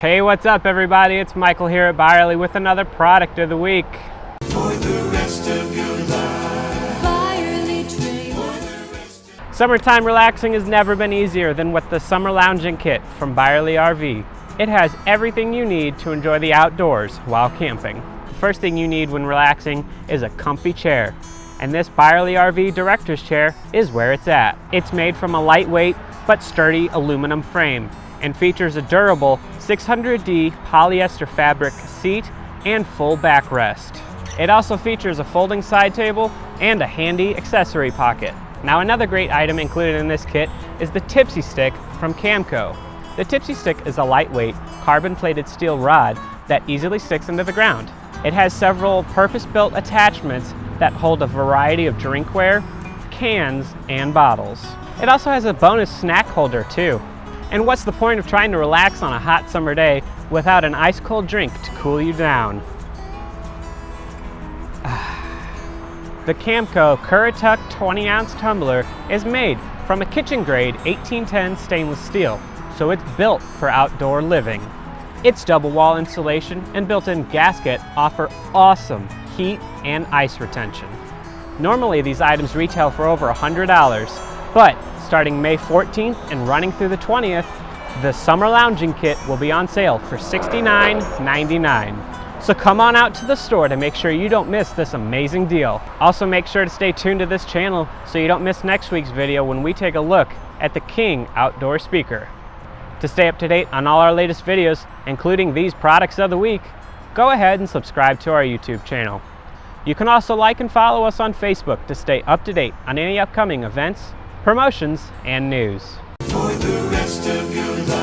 Hey, what's up everybody? It's Michael here at Byerly with another product of the week. For the rest of your life. Byerly Summertime relaxing has never been easier than with the Summer Lounging Kit from Byerly RV. It has everything you need to enjoy the outdoors while camping. The first thing you need when relaxing is a comfy chair, and this Byerly RV Director's Chair is where it's at. It's made from a lightweight but sturdy aluminum frame and features a durable 600D polyester fabric seat and full backrest. It also features a folding side table and a handy accessory pocket. Now, another great item included in this kit is the Tipsy Stick from Camco. The Tipsy Stick is a lightweight carbon-plated steel rod that easily sticks into the ground. It has several purpose-built attachments that hold a variety of drinkware, cans, and bottles. It also has a bonus snack holder too. And what's the point of trying to relax on a hot summer day without an ice-cold drink to cool you down? The Camco Currituck 20-ounce tumbler is made from a kitchen-grade 1810 stainless steel, so it's built for outdoor living. Its double-wall insulation and built-in gasket offer awesome heat and ice retention. Normally, these items retail for over $100, but starting May 14th and running through the 20th, the Summer Lounging Kit will be on sale for $69.99. So come on out to the store to make sure you don't miss this amazing deal. Also, make sure to stay tuned to this channel so you don't miss next week's video when we take a look at the King outdoor speaker. To stay up to date on all our latest videos, including these products of the week, go ahead and subscribe to our YouTube channel. You can also like and follow us on Facebook to stay up to date on any upcoming events, promotions, and news. For the rest of your life.